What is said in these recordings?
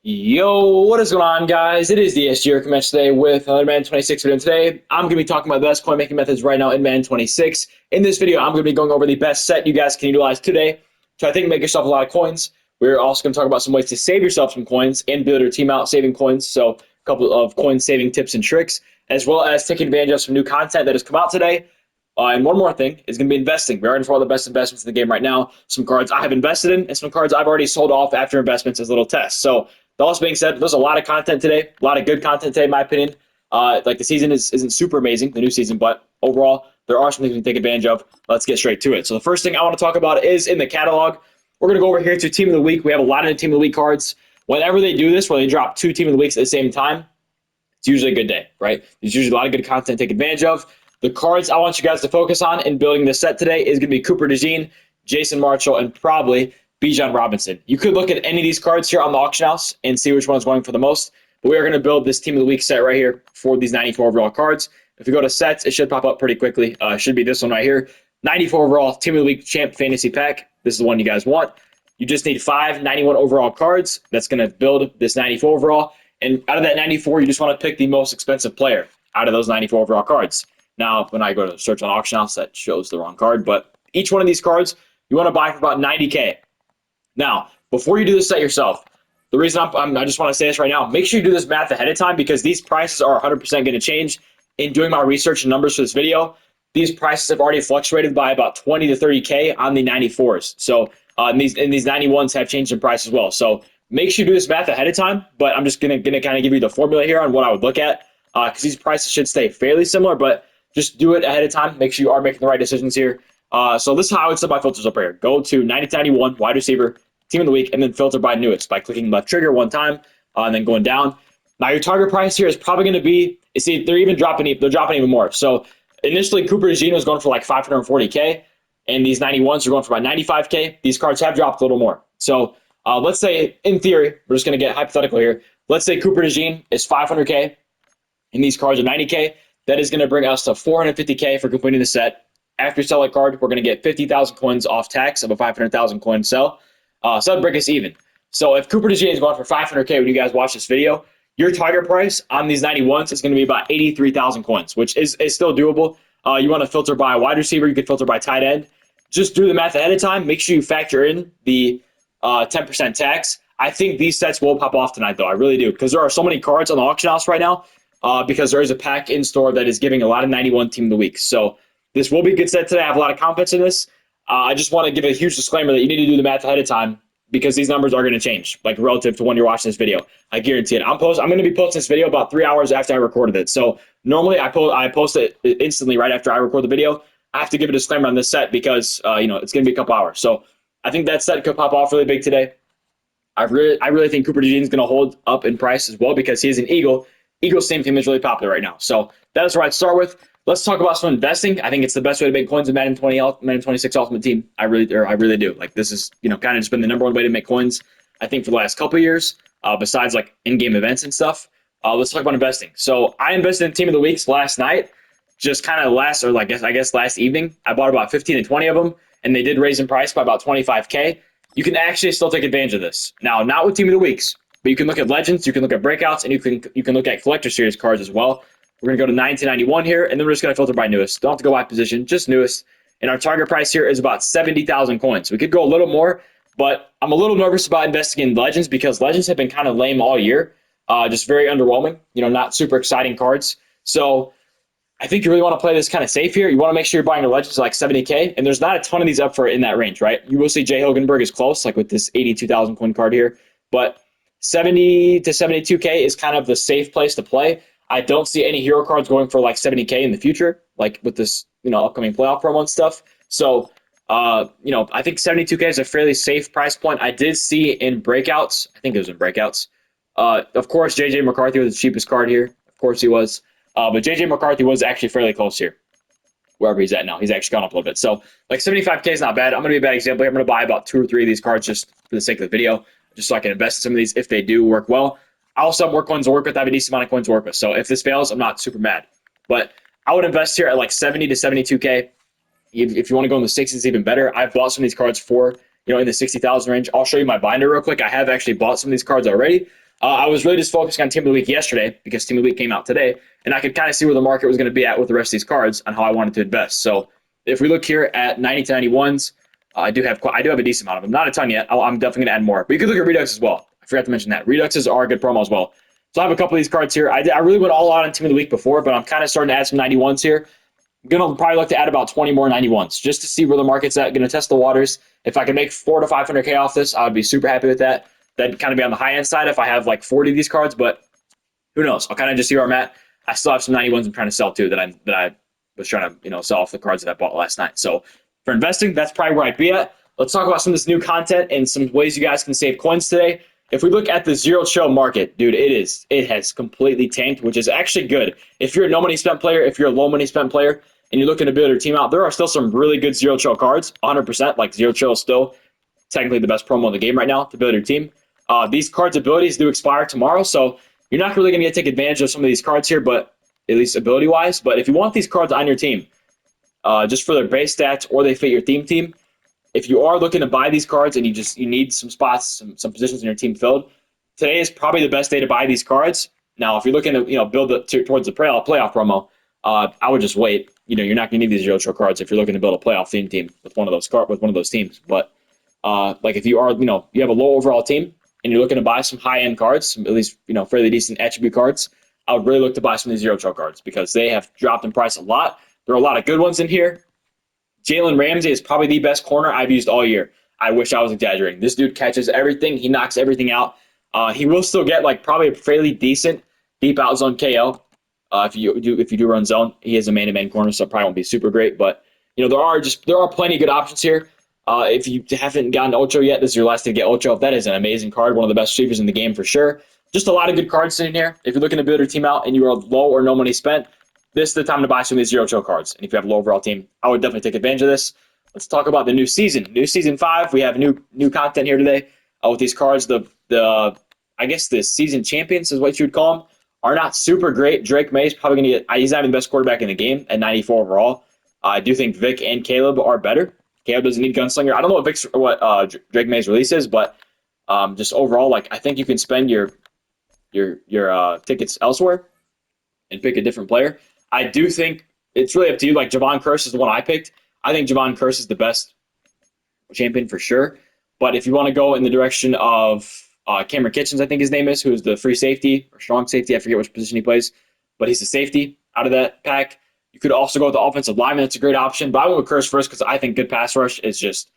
Yo, what is going on, guys? It is the SGR Match today with another Madden 26 video. And today, I'm going to be talking about the best coin making methods right now in Madden 26. In this video, I'm going to be going over the best set you guys can utilize today to, I think, make yourself a lot of coins. We're also going to talk about some ways to save yourself some coins and build your team out saving coins. So, a couple of coin saving tips and tricks, as well as taking advantage of some new content that has come out today. And one more thing is going to be investing. We're in for all the best investments in the game right now. Some cards I have invested in and some cards I've already sold off after investments as little tests. So, all this being said, there's a lot of content today, a lot of good content today, in my opinion. Like the season isn't super amazing, the new season, but overall, there are some things we can take advantage of. Let's get straight to it. So the first thing I want to talk about is in the catalog. We're going to go over here to Team of the Week. We have a lot of Team of the Week cards. Whenever they do this, where they drop two Team of the Weeks at the same time, it's usually a good day, right? There's usually a lot of good content to take advantage of. The cards I want you guys to focus on in building this set today is going to be Cooper DeJean, Jason Marshall, and probably Bijan Robinson. You could look at any of these cards here on the auction house and see which one's going for the most. But we are going to build this Team of the Week set right here for these 94 overall cards. If we go to sets, it should pop up pretty quickly. It should be this one right here. 94 overall Team of the Week Champ Fantasy Pack. This is the one you guys want. You just need 5 91 overall cards. That's going to build this 94 overall. And out of that 94, you just want to pick the most expensive player out of those 94 overall cards. Now, when I go to search on auction house, that shows the wrong card. But each one of these cards, you want to buy for about 90K. Now, before you do this set yourself, the reason I just want to say this right now, make sure you do this math ahead of time because these prices are 100% going to change. In doing my research and numbers for this video, these prices have already fluctuated by about 20 to 30K on the 94s. So, and these 91s have changed in price as well. So, make sure you do this math ahead of time, but I'm just going to kind of give you the formula here on what I would look at because these prices should stay fairly similar, but just do it ahead of time. Make sure you are making the right decisions here. So this is how I would set my filters up here. Go to 90 to 91, wide receiver, Team of the Week, and then filter by newest by clicking left trigger one time and then going down. Now your target price here is probably going to be, you see, they're dropping even more. So initially Cooper DeJean was going for like 540K, and these 91s are going for about 95K. These cards have dropped a little more. So let's say, in theory, we're just going to get hypothetical here. Let's say Cooper DeJean is 500K, and these cards are 90K. That is going to bring us to 450K for completing the set. After you sell a card, we're going to get 50,000 coins off tax of a 500,000 coin sell. So that'd break us even. So if Cooper DeJean is going for 500K when you guys watch this video, your target price on these 91s is going to be about 83,000 coins, which is still doable. You want to filter by wide receiver. You could filter by tight end. Just do the math ahead of time. Make sure you factor in the 10% tax. I think these sets will pop off tonight, though. I really do, because there are so many cards on the auction house right now because there is a pack in store that is giving a lot of 91 Team of the Week. So this will be a good set today. I have a lot of confidence in this. I just want to give a huge disclaimer that you need to do the math ahead of time because these numbers are going to change, like relative to when you're watching this video. I guarantee it. I'm going to be posting this video about 3 hours after I recorded it. So normally I post it instantly right after I record the video. I have to give a disclaimer on this set because it's going to be a couple hours. So I think that set could pop off really big today. I really think Cooper DeJean is going to hold up in price as well because he is an Eagle. Eagles same team is really popular right now. So that is where I'd start with. Let's talk about some investing. I think it's the best way to make coins in Madden 26 Ultimate Team. I really do. Like this is kind of just been the number one way to make coins. I think for the last couple of years, besides like in-game events and stuff. Let's talk about investing. So I invested in Team of the Weeks last night, just kind of I guess last evening. I bought about 15 to 20 of them, and they did raise in price by about 25K. You can actually still take advantage of this. Now, not with Team of the Weeks, but you can look at Legends, you can look at Breakouts, and you can look at Collector Series cards as well. We're going to go to 90 to 91 here, and then we're just going to filter by newest. Don't have to go by position, just newest. And our target price here is about 70,000 coins. We could go a little more, but I'm a little nervous about investing in Legends because Legends have been kind of lame all year. Just very underwhelming, not super exciting cards. So I think you really want to play this kind of safe here. You want to make sure you're buying your Legends like 70K, and there's not a ton of these up for in that range, right? You will see Jay Hogenberg is close, like with this 82,000 coin card here, but 70 to 72K is kind of the safe place to play. I don't see any hero cards going for like 70K in the future, like with this, upcoming playoff promo and stuff. So, I think 72K is a fairly safe price point. I did see in breakouts, I think it was in breakouts. Of course, JJ McCarthy was the cheapest card here. Of course he was. But JJ McCarthy was actually fairly close here, wherever he's at now. He's actually gone up a little bit. So, like 75K is not bad. I'm going to be a bad example here. I'm going to buy about 2 or 3 of these cards just for the sake of the video, just so I can invest in some of these if they do work well. I also have more coins to work with. I have a decent amount of coins to work with. So if this fails, I'm not super mad. But I would invest here at like 70 to 72K. If you want to go in the 60s, even better. I've bought some of these cards for, in the 60,000 range. I'll show you my binder real quick. I have actually bought some of these cards already. I was really just focusing on Team of the Week yesterday because Team of the Week came out today, and I could kind of see where the market was going to be at with the rest of these cards on how I wanted to invest. So if we look here at 90 to 91s, I do have a decent amount of them. Not a ton yet. I'm definitely going to add more. But you could look at Redux as well. I forgot to mention that. Reduxes are a good promo as well. So I have a couple of these cards here. I really went all out on Team of the Week before, but I'm kind of starting to add some 91s here. I'm going to probably look to add about 20 more 91s just to see where the market's at. Going to test the waters. If I can make 400 to 500K off this, I would be super happy with that. That'd kind of be on the high end side if I have like 40 of these cards, but who knows? I'll kind of just see where I'm at. I still have some 91s I'm trying to sell too that I was trying to sell off the cards that I bought last night. So for investing, that's probably where I'd be at. Let's talk about some of this new content and some ways you guys can save coins today. If we look at the zero chill market, dude, it has completely tanked, which is actually good. If you're a no money spent player, if you're a low money spent player, and you're looking to build your team out, there are still some really good zero chill cards. 100%, like zero chill is still technically the best promo in the game right now to build your team. These cards' abilities do expire tomorrow, so you're not really going to get to take advantage of some of these cards here, but at least ability-wise. But if you want these cards on your team, just for their base stats or they fit your team, if you are looking to buy these cards and you need some spots, some positions in your team filled, today is probably the best day to buy these cards. Now, if you're looking to build towards the playoff promo, I would just wait. You're not going to need these zero chill cards if you're looking to build a playoff team with one of those teams. But like if you are you have a low overall team and you're looking to buy some high end cards, some at least fairly decent attribute cards, I would really look to buy some of these zero chill cards because they have dropped in price a lot. There are a lot of good ones in here. Jalen Ramsey is probably the best corner I've used all year. I wish I was exaggerating. This dude catches everything. He knocks everything out. He will still get probably a fairly decent deep out zone KO. If you do run zone, he is a man-to-man corner, so it probably won't be super great. But there are plenty of good options here. If you haven't gotten Ocho yet, this is your last to get Ocho. That is an amazing card, one of the best sweepers in the game for sure. Just a lot of good cards sitting here. If you're looking to build your team out and you are low or no money spent, this is the time to buy some of these zero chill cards. And if you have a low overall team, I would definitely take advantage of this. Let's talk about the new season. New season 5. We have new content here today with these cards. I guess the season champions is what you would call them, are not super great. Drake May is probably going to get. He's not even the best quarterback in the game at 94 overall. I do think Vic and Caleb are better. Caleb doesn't need Gunslinger. I don't know what Drake May's release is, but just overall, I think you can spend your tickets elsewhere and pick a different player. I do think it's really up to you. Like Javon Curse is the one I picked. I think Javon Curse is the best champion for sure. But if you want to go in the direction of Cameron Kitchens, I think his name is, who is the free safety or strong safety. I forget which position he plays, but he's the safety out of that pack. You could also go with the offensive lineman. That's a great option. But I went with Curse first because I think good pass rush is just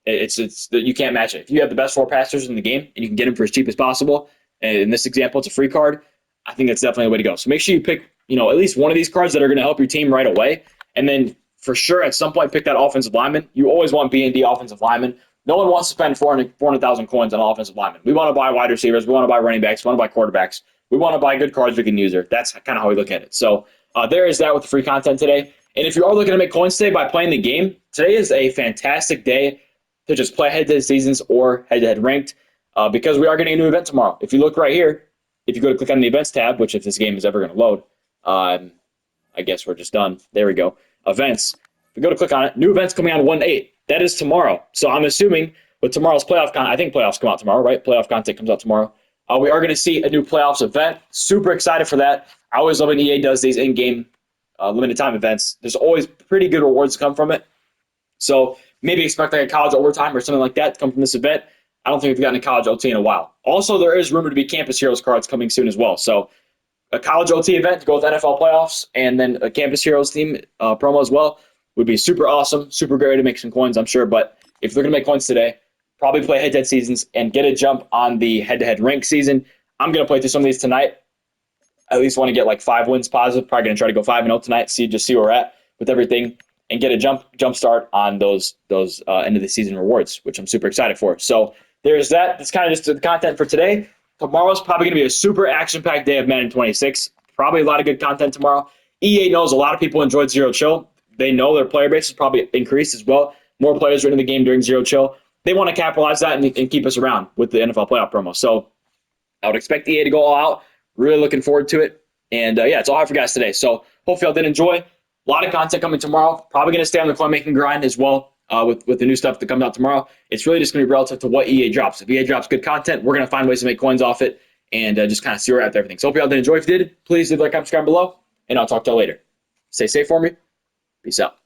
you can't match it. If you have the best 4 passers in the game and you can get them for as cheap as possible, and in this example, it's a free card, I think that's definitely the way to go. So make sure you pick at least one of these cards that are going to help your team right away. And then for sure, at some point, pick that offensive lineman. You always want B&D offensive lineman. No one wants to spend 400,000 coins on offensive linemen. We want to buy wide receivers. We want to buy running backs. We want to buy quarterbacks. We want to buy good cards we can use there. That's kind of how we look at it. So there is that with the free content today. And if you are looking to make coins today by playing the game, today is a fantastic day to just play head-to-head seasons or head-to-head ranked because we are getting a new event tomorrow. If you look right here, if you go to click on the events tab, which if this game is ever going to load, I guess we're just done. There we go. Events. If we go to click on it, new events coming on 1/8. That is tomorrow. So I'm assuming with tomorrow's playoff content, I think playoffs come out tomorrow, right? Playoff content comes out tomorrow. We are going to see a new playoffs event. Super excited for that. I always love when EA does these in-game limited time events. There's always pretty good rewards to come from it. So maybe expect a college overtime or something like that to come from this event. I don't think we've gotten a college OT in a while. Also, there is rumored to be Campus Heroes cards coming soon as well. So a college OT event to go with NFL playoffs and then a Campus Heroes team promo as well would be super awesome, super great to make some coins, I'm sure. But if they're going to make coins today, probably play head-to-head seasons and get a jump on the head-to-head rank season. I'm going to play through some of these tonight. I at least want to get 5 wins positive. Probably going to try to go 5-0 tonight, see where we're at with everything, and get a jump start on those end of the season rewards, which I'm super excited for. So there's that. That's kind of just the content for today. Tomorrow's probably going to be a super action-packed day of Madden 26. Probably a lot of good content tomorrow. EA knows a lot of people enjoyed Zero Chill. They know their player base has probably increased as well. More players are in the game during Zero Chill. They want to capitalize that and keep us around with the NFL playoff promo. So I would expect EA to go all out. Really looking forward to it. And it's all I have for guys today. So hopefully y'all did enjoy. A lot of content coming tomorrow. Probably going to stay on the coin making grind as well with the new stuff that comes out tomorrow. It's really just going to be relative to what EA drops. If EA drops good content, we're going to find ways to make coins off it. and just kind of see where we're at with everything. So hope you all did enjoy. If you did, please leave a like, comment, subscribe below, and I'll talk to you all later. Stay safe for me. Peace out.